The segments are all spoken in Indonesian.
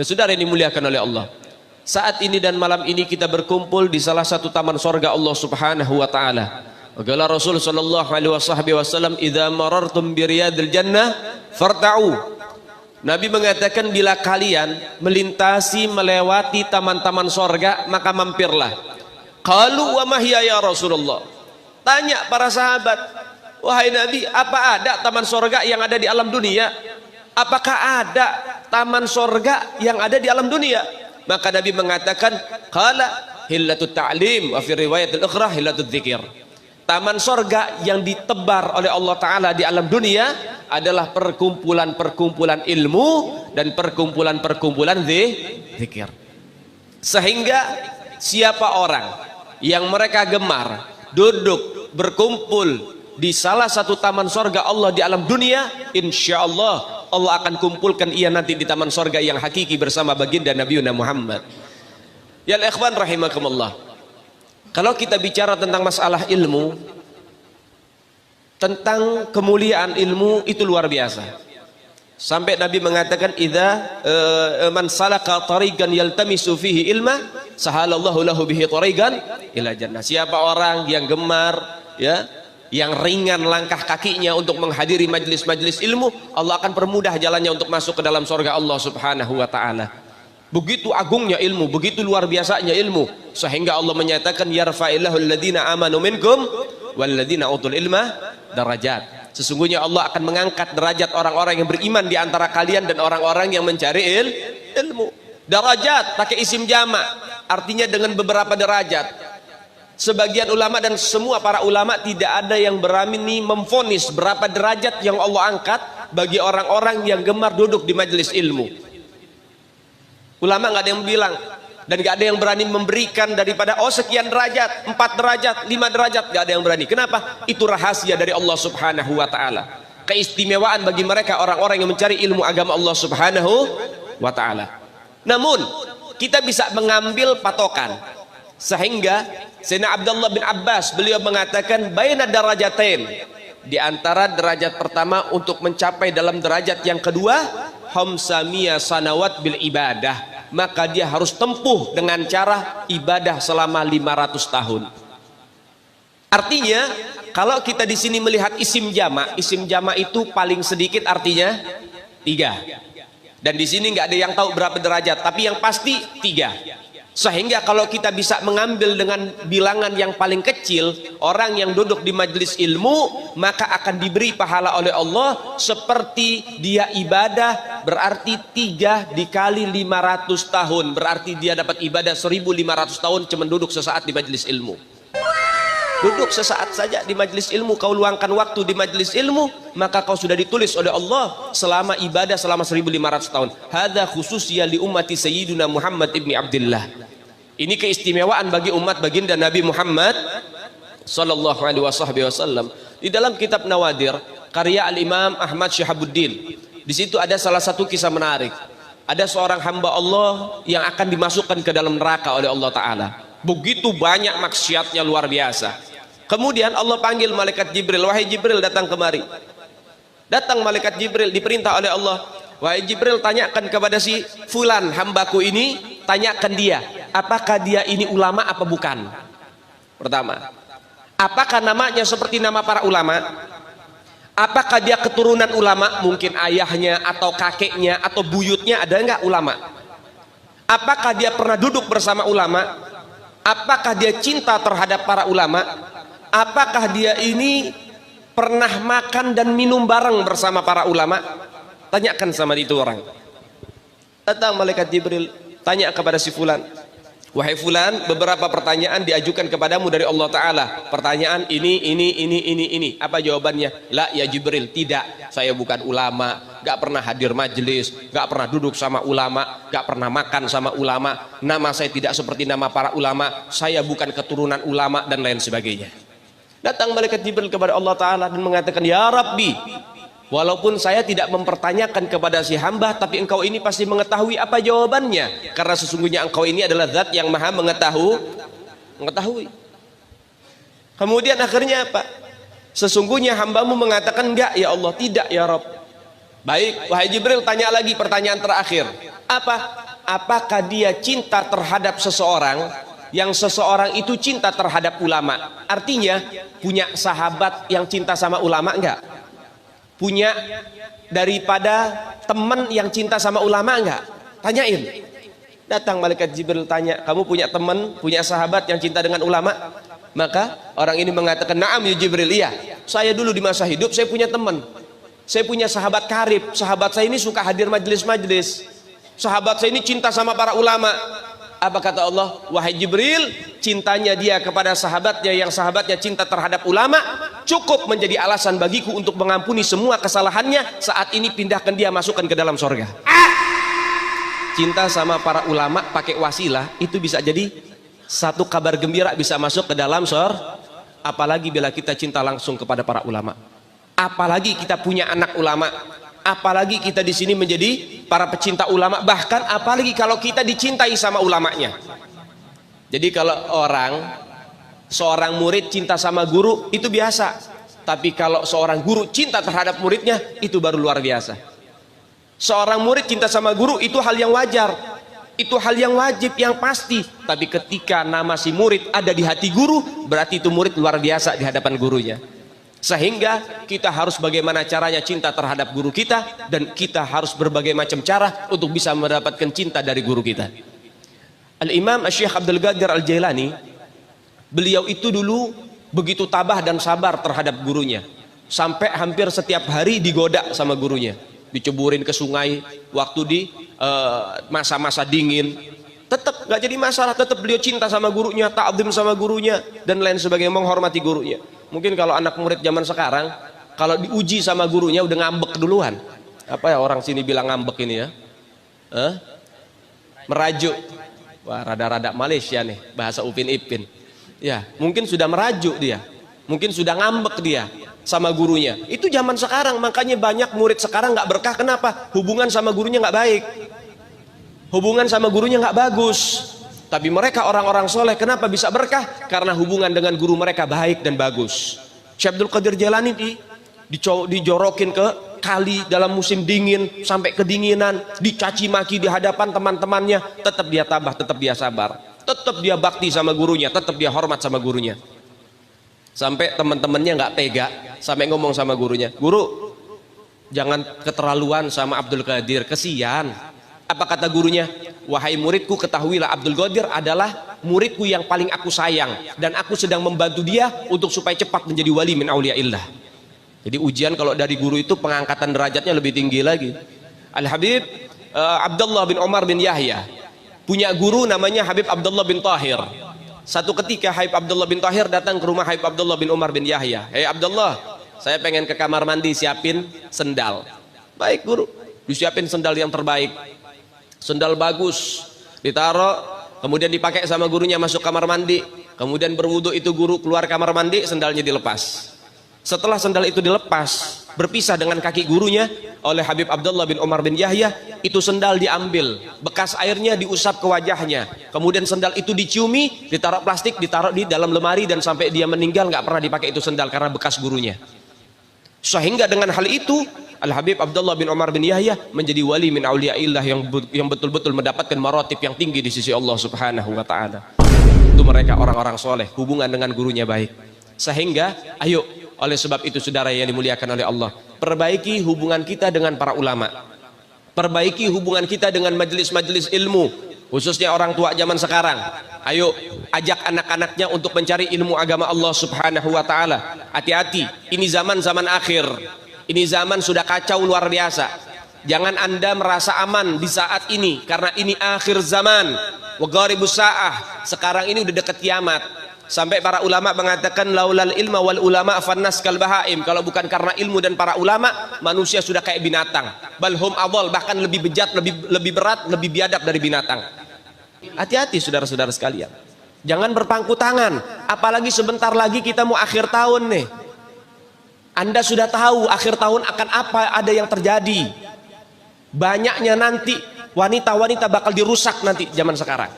Saudara yang dimuliakan oleh Allah, saat ini dan malam ini kita berkumpul di salah satu taman sorga Allah Subhanahu wa taala. Qala Rasul sallallahu alaihi wasallam, "Idza marartum bi riyadil jannah farta'u." Nabi mengatakan, bila kalian melintasi melewati taman-taman sorga, maka mampirlah. Qalu wa mahya ya Rasulullah. Tanya para sahabat, wahai Nabi, apa ada taman sorga yang ada di alam dunia? Apakah ada taman sorga yang ada di alam dunia? Maka Nabi mengatakan, qala hillatut ta'lim wa fi riwayatil ukhra hillatut dzikir. Taman sorga yang ditebar oleh Allah Ta'ala di alam dunia adalah perkumpulan-perkumpulan ilmu dan perkumpulan-perkumpulan zikir. Sehingga siapa orang yang mereka gemar duduk berkumpul di salah satu taman sorga Allah di alam dunia, insya Allah Allah akan kumpulkan ia nanti di taman sorga yang hakiki bersama baginda Nabi Muhammad. Ya ikhwan rahimakumullah, kalau kita bicara tentang masalah ilmu, tentang kemuliaan ilmu itu luar biasa. Sampai Nabi mengatakan, idza man salaka tariqan yaltamisu fihi ilma sahalallahu lahu bihi tariqan ila jannah. Siapa orang yang gemar, ya, yang ringan langkah kakinya untuk menghadiri majlis-majlis ilmu, Allah akan permudah jalannya untuk masuk ke dalam surga Allah Subhanahu wa taala. Begitu agungnya ilmu, begitu luar biasanya ilmu, sehingga Allah menyatakan, yarfa'illahu alladhina amanu minkum walladhina utul ilma darajat. Sesungguhnya Allah akan mengangkat derajat orang-orang yang beriman di antara kalian dan orang-orang yang mencari ilmu. Darajat pakai isim jamak, artinya dengan beberapa derajat. Sebagian ulama dan semua para ulama tidak ada yang berani memvonis berapa derajat yang Allah angkat bagi orang-orang yang gemar duduk di majelis ilmu. Ulama nggak ada yang bilang, dan nggak ada yang berani memberikan daripada sekian derajat, 4 derajat, 5 derajat, nggak ada yang berani. Kenapa? Itu rahasia dari Allah Subhanahu wa taala. Keistimewaan bagi mereka orang-orang yang mencari ilmu agama Allah Subhanahu wa taala. Namun kita bisa mengambil patokan, sehingga Sayyidina Abdullah bin Abbas beliau mengatakan, baina darajatain, di antara derajat pertama untuk mencapai dalam derajat yang kedua, hamsamiyah sanawat bil ibadah, maka dia harus tempuh dengan cara ibadah selama 500 tahun. Artinya kalau kita di sini melihat isim jamak itu paling sedikit artinya 3, dan di sini nggak ada yang tahu berapa derajat, tapi yang pasti 3. Sehingga kalau kita bisa mengambil dengan bilangan yang paling kecil, orang yang duduk di majelis ilmu maka akan diberi pahala oleh Allah seperti dia ibadah, berarti 3 dikali 500 tahun, berarti dia dapat ibadah 1500 tahun cuma duduk sesaat di majelis ilmu. Duduk sesaat saja di majelis ilmu, kau luangkan waktu di majelis ilmu, maka kau sudah ditulis oleh Allah selama ibadah selama 1500 tahun. Hadza khususiyah li ummati sayyidina Muhammad ibni Abdullah. Ini keistimewaan bagi umat baginda Nabi Muhammad sallallahu alaihi wasallam. Di dalam kitab Nawadir karya Al-Imam Ahmad Syihabuddin, di situ ada salah satu kisah menarik. Ada seorang hamba Allah yang akan dimasukkan ke dalam neraka oleh Allah Ta'ala. Begitu banyak maksiatnya, luar biasa. Kemudian Allah panggil malaikat Jibril, wahai Jibril datang kemari. Datang malaikat Jibril diperintah oleh Allah, wahai Jibril tanyakan kepada si fulan hambaku ini, tanyakan dia, apakah dia ini ulama apa bukan? Pertama, apakah namanya seperti nama para ulama? Apakah dia keturunan ulama? Mungkin ayahnya atau kakeknya atau buyutnya ada enggak ulama? Apakah dia pernah duduk bersama ulama? Apakah dia cinta terhadap para ulama? Apakah dia ini pernah makan dan minum bareng bersama para ulama? Tanyakan sama itu orang. Datang malaikat Jibril, tanya kepada si fulan, wahai fulan, beberapa pertanyaan diajukan kepadamu dari Allah Ta'ala. Pertanyaan ini. Apa jawabannya? La ya Jibril, tidak, saya bukan ulama, gak pernah hadir majelis, gak pernah duduk sama ulama, gak pernah makan sama ulama, nama saya tidak seperti nama para ulama, saya bukan keturunan ulama, dan lain sebagainya. Datang malaikat Jibril kepada Allah Ta'ala dan mengatakan, ya Rabbi, walaupun saya tidak mempertanyakan kepada si hamba, tapi engkau ini pasti mengetahui apa jawabannya, karena sesungguhnya engkau ini adalah zat yang maha mengetahui. Kemudian akhirnya apa? Sesungguhnya hambamu mengatakan enggak ya Allah, tidak ya Rabb. Baik, wahai Jibril tanya lagi pertanyaan terakhir. Apa? apakah dia cinta terhadap seseorang yang seseorang itu cinta terhadap ulama? Artinya punya sahabat yang cinta sama ulama enggak? Punya daripada teman yang cinta sama ulama enggak? Tanyain. Datang malaikat Jibril tanya, kamu punya teman, punya sahabat yang cinta dengan ulama? Maka orang ini mengatakan, na'am ya Jibril, iya. Saya dulu di masa hidup saya punya teman. Saya punya sahabat karib. Sahabat saya ini suka hadir majelis-majelis. Sahabat saya ini cinta sama para ulama. Apa kata Allah? Wahai Jibril, cintanya dia kepada sahabatnya yang sahabatnya cinta terhadap ulama cukup menjadi alasan bagiku untuk mengampuni semua kesalahannya. Saat ini pindahkan dia, masukkan ke dalam sorga. Cinta sama para ulama pakai wasilah itu bisa jadi satu kabar gembira, bisa masuk ke dalam sorga. Apalagi bila kita cinta langsung kepada para ulama. Apalagi kita punya anak ulama. Apalagi kita di sini menjadi para pecinta ulama. Bahkan apalagi kalau kita dicintai sama ulamanya. Jadi kalau seorang murid cinta sama guru itu biasa. Tapi kalau seorang guru cinta terhadap muridnya itu baru luar biasa. Seorang murid cinta sama guru itu hal yang wajar, itu hal yang wajib, yang pasti. Tapi ketika nama si murid ada di hati guru, berarti itu murid luar biasa di hadapan gurunya. Sehingga kita harus bagaimana caranya cinta terhadap guru kita, dan kita harus berbagai macam cara untuk bisa mendapatkan cinta dari guru kita. Al-Imam Syekh Abdul Qadir Al-Jailani, beliau itu dulu begitu tabah dan sabar terhadap gurunya, sampai hampir setiap hari digoda sama gurunya, diceburin ke sungai waktu di masa-masa dingin. Tetap gak jadi masalah, tetap beliau cinta sama gurunya, ta'zim sama gurunya dan lain sebagainya, menghormati gurunya. Mungkin kalau anak murid zaman sekarang kalau diuji sama gurunya udah ngambek duluan. Apa ya orang sini bilang ngambek ini ya? Merajuk. Wah, rada-rada Malaysia nih bahasa Upin Ipin. Ya, mungkin sudah merajuk dia. Mungkin sudah ngambek dia sama gurunya. Itu zaman sekarang, makanya banyak murid sekarang nggak berkah. Kenapa? Hubungan sama gurunya nggak baik, hubungan sama gurunya nggak bagus. Tapi mereka orang-orang soleh, kenapa bisa berkah? Karena hubungan dengan guru mereka baik dan bagus. Syekh Abdul Qadir Jailani dijorokin ke kali dalam musim dingin sampai kedinginan, dicaci maki di hadapan teman-temannya, tetap dia tabah, tetap dia sabar, tetap dia bakti sama gurunya, tetap dia hormat sama gurunya. Sampai teman-temannya nggak tega, sampai ngomong sama gurunya, guru jangan keterlaluan sama Abdul Qadir, kesian. Apa kata gurunya? Wahai muridku, ketahuilah Abdul Qadir adalah muridku yang paling aku sayang, dan aku sedang membantu dia untuk supaya cepat menjadi wali min auliyaillah. Jadi ujian kalau dari guru itu pengangkatan derajatnya lebih tinggi lagi. Al-Habib Abdullah bin Umar bin Yahya punya guru namanya Habib Abdullah bin Tahir. Satu ketika Habib Abdullah bin Tahir datang ke rumah Habib Abdullah bin Umar bin Yahya. Hei Abdullah, saya pengen ke kamar mandi, siapin sendal. Baik guru, disiapin sendal yang terbaik, sendal bagus, ditaruh, kemudian dipakai sama gurunya, masuk kamar mandi, kemudian berwudu. Itu guru keluar kamar mandi, sendalnya dilepas. Setelah sendal itu dilepas, berpisah dengan kaki gurunya oleh Habib Abdullah bin Umar bin Yahya, itu sendal diambil, bekas airnya diusap ke wajahnya, kemudian sendal itu diciumi, ditaruh plastik, ditaruh di dalam lemari, dan sampai dia meninggal nggak pernah dipakai itu sendal karena bekas gurunya. Sehingga dengan hal itu Al-Habib Abdullah bin Umar bin Yahya menjadi wali min auliyaillah yang betul-betul mendapatkan maratib yang tinggi di sisi Allah Subhanahu wa taala. Itu mereka orang-orang soleh, hubungan dengan gurunya baik. Sehingga ayo, oleh sebab itu saudara yang dimuliakan oleh Allah, perbaiki hubungan kita dengan para ulama, perbaiki hubungan kita dengan majelis-majelis ilmu, khususnya orang tua zaman sekarang. Ayo ajak anak-anaknya untuk mencari ilmu agama Allah Subhanahu wa taala. Hati-hati, ini zaman akhir. Ini zaman sudah kacau luar biasa. Jangan Anda merasa aman di saat ini, karena ini akhir zaman. Wa gharibus saah. Sekarang ini udah dekat kiamat. Sampai para ulama mengatakan laulal ilma wal ulama fannas kal bahaim. Kalau bukan karena ilmu dan para ulama, manusia sudah kayak binatang. Balhum adol, bahkan lebih bejat, lebih berat, lebih biadab dari binatang. Hati-hati saudara-saudara sekalian. Jangan berpangku tangan. Apalagi sebentar lagi kita mau akhir tahun nih. Anda sudah tahu akhir tahun akan apa ada yang terjadi. Banyaknya nanti wanita-wanita bakal dirusak nanti zaman sekarang.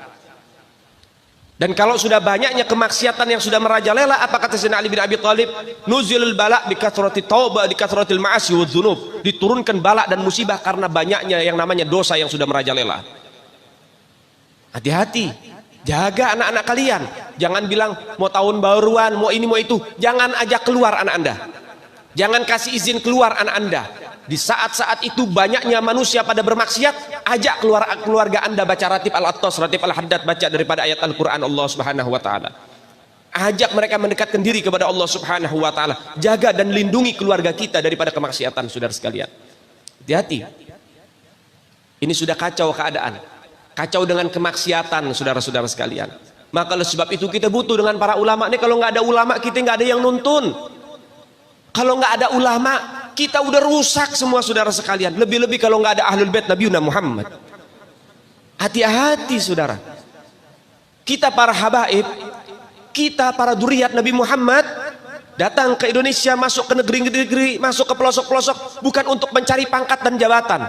Dan kalau sudah banyaknya kemaksiatan yang sudah merajalela, apa kata Sayyidina Ali bin Abi Thalib? Nuzilul bala bi kathrati taubah di kathratil ma'asi wa dzunub. Diturunkan bala dan musibah karena banyaknya yang namanya dosa yang sudah merajalela. Hati-hati, jaga anak-anak kalian. Jangan bilang mau tahun baruan, mau ini mau itu. Jangan ajak keluar anak anda, jangan kasih izin keluar anak anda. Di saat-saat itu banyaknya manusia pada bermaksiat, ajak keluar keluarga anda baca ratib al-attas, ratib al-haddad, baca daripada ayat Al-Quran Allah subhanahu wa ta'ala. Ajak mereka mendekatkan diri kepada Allah subhanahu wa ta'ala. Jaga dan lindungi keluarga kita daripada kemaksiatan, saudara sekalian. Hati-hati, ini sudah kacau keadaan, kacau dengan kemaksiatan, saudara-saudara sekalian. Maka oleh sebab itu kita butuh dengan para ulama. Nih kalau nggak ada ulama kita nggak ada yang nuntun. Kalau nggak ada ulama kita udah rusak semua, saudara sekalian. Lebih-lebih kalau nggak ada ahlul bait Nabi Muhammad. Hati-hati saudara. Kita para habaib, kita para duriat Nabi Muhammad datang ke Indonesia, masuk ke negeri-negeri, masuk ke pelosok-pelosok bukan untuk mencari pangkat dan jabatan.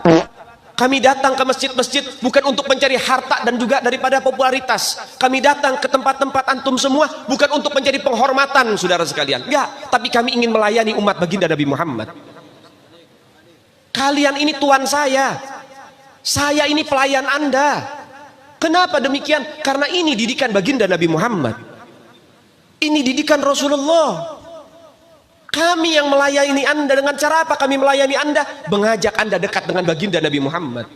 Kami datang ke masjid-masjid bukan untuk mencari harta dan juga daripada popularitas. Kami datang ke tempat-tempat antum semua bukan untuk mencari penghormatan, saudara sekalian. Enggak, tapi kami ingin melayani umat baginda Nabi Muhammad. Kalian ini tuan saya ini pelayan anda. Kenapa demikian? Karena ini didikan baginda Nabi Muhammad. Ini didikan Rasulullah. Kami yang melayani anda. Dengan cara apa kami melayani anda? Mengajak anda dekat dengan baginda Nabi Muhammad,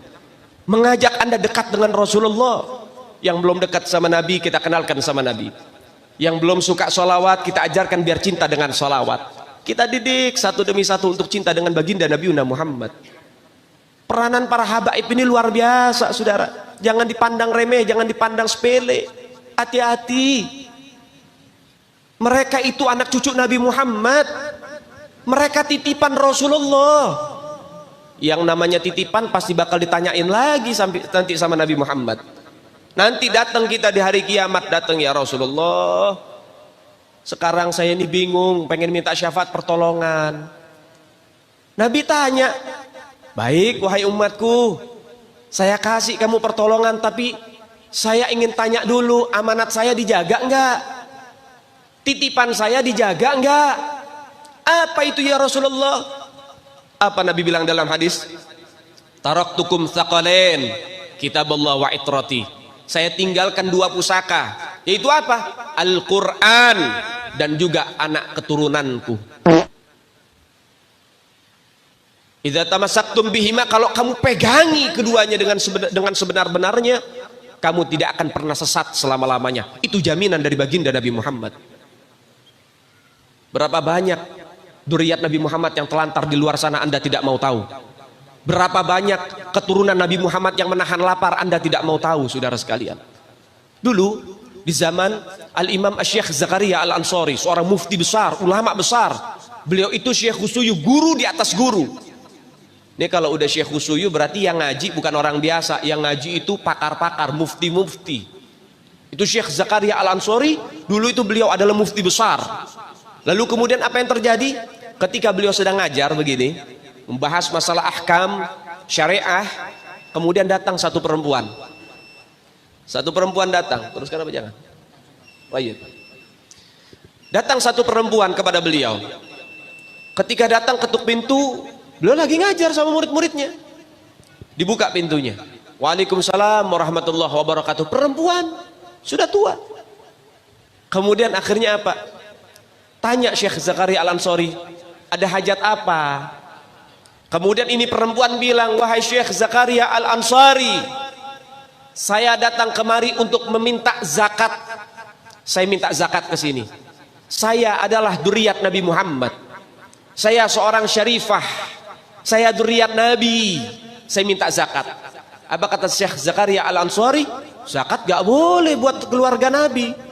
mengajak anda dekat dengan Rasulullah. Yang belum dekat sama Nabi kita kenalkan sama Nabi. Yang belum suka sholawat kita ajarkan biar cinta dengan sholawat. Kita didik satu demi satu untuk cinta dengan baginda Nabi Muhammad. Peranan para habaib ini luar biasa, saudara. Jangan dipandang remeh, jangan dipandang sepele. Hati-hati. Mereka itu anak cucu Nabi Muhammad. Mereka titipan Rasulullah. Yang namanya titipan pasti bakal ditanyain lagi sampai nanti sama Nabi Muhammad. Nanti datang kita di hari kiamat, datang ya Rasulullah, sekarang saya ini bingung, pengen minta syafaat pertolongan. Nabi tanya, baik wahai umatku, saya kasih kamu pertolongan, tapi saya ingin tanya dulu, amanat saya dijaga enggak? Titipan saya dijaga enggak? Apa itu ya Rasulullah? Apa Nabi bilang dalam hadis? Taraktukum tsaqalain, kitaballah wa itrati. Saya tinggalkan dua pusaka, yaitu apa? Al-Quran dan juga anak keturunanku. Idza tamassaktum bihima, kalau kamu pegangi keduanya dengan sebenar-benarnya, kamu tidak akan pernah sesat selama-lamanya. Itu jaminan dari baginda Nabi Muhammad. Berapa banyak dzurriyyat Nabi Muhammad yang telantar di luar sana Anda tidak mau tahu. Berapa banyak keturunan Nabi Muhammad yang menahan lapar Anda tidak mau tahu, saudara sekalian. Dulu di zaman Al-Imam Syekh Zakaria Al-Ansari, seorang mufti besar, ulama besar. Beliau itu Syekh Khusuyu, guru di atas guru. Ini kalau udah Syekh Khusuyu berarti yang ngaji bukan orang biasa. Yang ngaji itu pakar-pakar, mufti-mufti. Itu Syekh Zakaria Al-Ansari, dulu itu beliau adalah mufti besar. Lalu kemudian apa yang terjadi? Ketika beliau sedang ngajar begini, membahas masalah ahkam syariah, kemudian datang satu perempuan. Satu perempuan datang, teruskan apa jangan? Baik. Datang satu perempuan kepada beliau. Ketika datang ketuk pintu, beliau lagi ngajar sama murid-muridnya. Dibuka pintunya. Waalaikumsalam warahmatullahi wabarakatuh. Perempuan sudah tua. Kemudian akhirnya apa? Tanya Syekh Zakaria Al-Ansari, ada hajat apa? Kemudian ini perempuan bilang, wahai Syekh Zakaria Al-Ansari, saya datang kemari untuk meminta zakat. Saya minta zakat ke sini. Saya adalah dzurriyyat Nabi Muhammad. Saya seorang syarifah. Saya dzurriyyat Nabi. Saya minta zakat. Apa kata Syekh Zakaria Al-Ansari? Zakat gak boleh buat keluarga Nabi.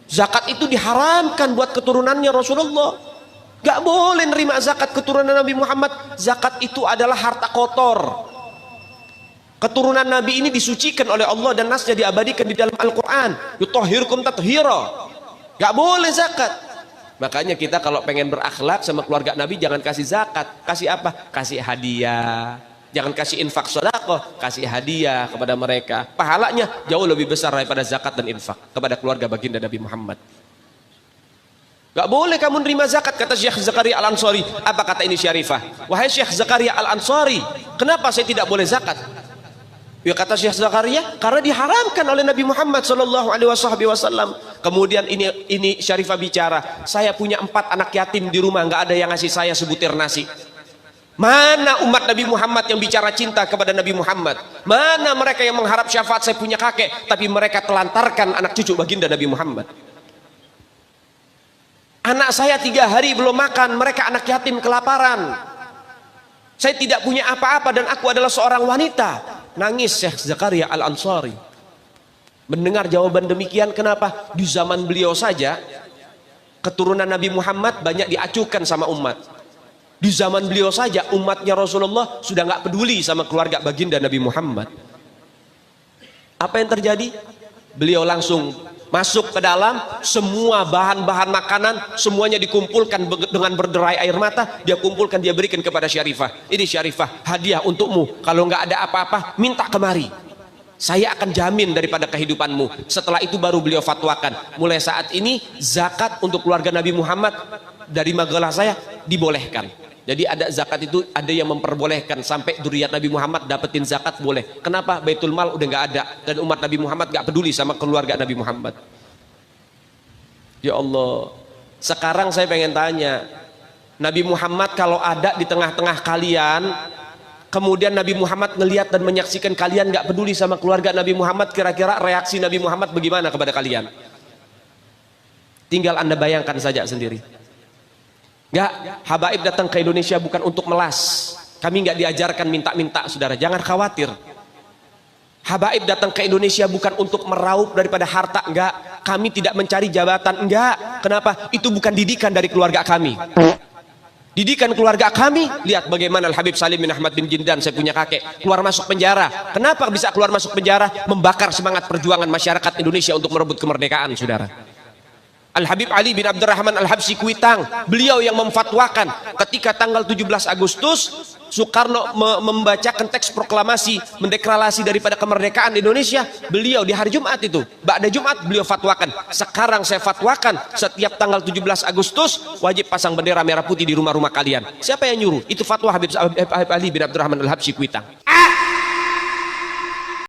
Zakat itu diharamkan buat keturunannya Rasulullah. Gak boleh nerima zakat keturunan Nabi Muhammad. Zakat itu adalah harta kotor. Keturunan Nabi ini disucikan oleh Allah dan nasnya diabadikan di dalam Al-Quran. Yutahhirkum tathira. Gak boleh zakat. Makanya kita kalau pengen berakhlak sama keluarga Nabi jangan kasih zakat. Kasih apa? Kasih hadiah. Jangan kasih infak sedekah, kasih hadiah kepada mereka. Pahalanya jauh lebih besar daripada zakat dan infak kepada keluarga baginda Nabi Muhammad. Gak boleh kamu nerima zakat, kata Syekh Zakaria Al-Ansari. Apa kata ini syarifah? Wahai Syekh Zakaria Al-Ansari, kenapa saya tidak boleh zakat? Ya kata Syekh Zakaria, karena diharamkan oleh Nabi Muhammad Shallallahu Alaihi Wasallam. Kemudian ini Syarifah bicara, saya punya 4 anak yatim di rumah, nggak ada yang ngasih saya sebutir nasi. Mana umat Nabi Muhammad yang bicara cinta kepada Nabi Muhammad? Mana mereka yang mengharap syafaat? Saya punya kakek, tapi mereka telantarkan anak cucu baginda Nabi Muhammad. Anak saya 3 hari belum makan, mereka anak yatim kelaparan. Saya tidak punya apa-apa dan aku adalah seorang wanita. Nangis Syekh Zakaria Al-Ansari. Mendengar jawaban demikian, kenapa? Di zaman beliau saja keturunan Nabi Muhammad banyak diacuhkan sama umat. Di zaman beliau saja umatnya Rasulullah sudah nggak peduli sama keluarga baginda Nabi Muhammad. Apa yang terjadi? Beliau langsung masuk ke dalam, semua bahan-bahan makanan semuanya dikumpulkan dengan berderai air mata, dia kumpulkan, dia berikan kepada Syarifah. Ini Syarifah, hadiah untukmu, kalau nggak ada apa-apa minta kemari, saya akan jamin daripada kehidupanmu. Setelah itu baru beliau fatwakan, mulai saat ini zakat untuk keluarga Nabi Muhammad dari magelah saya dibolehkan. Jadi ada zakat itu, ada yang memperbolehkan sampai dzurriyyat Nabi Muhammad dapetin zakat boleh. Kenapa? Baitul Mal udah nggak ada dan umat Nabi Muhammad nggak peduli sama keluarga Nabi Muhammad. Ya Allah, sekarang saya pengen tanya, Nabi Muhammad kalau ada di tengah-tengah kalian, kemudian Nabi Muhammad ngelihat dan menyaksikan kalian nggak peduli sama keluarga Nabi Muhammad, kira-kira reaksi Nabi Muhammad bagaimana kepada kalian? Tinggal Anda bayangkan saja sendiri. Enggak, habaib datang ke Indonesia bukan untuk melas. Kami enggak diajarkan minta-minta, saudara. Jangan khawatir. Habaib datang ke Indonesia bukan untuk meraup daripada harta, enggak. Kami tidak mencari jabatan, enggak. Kenapa? Itu bukan didikan dari keluarga kami. Didikan keluarga kami, lihat bagaimana Al-Habib Salim bin Ahmad bin Jindan, saya punya kakek, keluar masuk penjara. Kenapa bisa keluar masuk penjara? Membakar semangat perjuangan masyarakat Indonesia untuk merebut kemerdekaan, saudara. Al-Habib Ali bin Abdurrahman Al-Habsyi Kuitang, beliau yang memfatwakan ketika tanggal 17 Agustus Soekarno membacakan teks proklamasi mendeklarasi daripada kemerdekaan Indonesia. Beliau di hari Jumat itu, ba'da Jumat beliau fatwakan, sekarang saya fatwakan setiap tanggal 17 Agustus wajib pasang bendera merah putih di rumah-rumah kalian. Siapa yang nyuruh? Itu fatwa Habib Ali bin Abdurrahman Al-Habsyi Kuitang.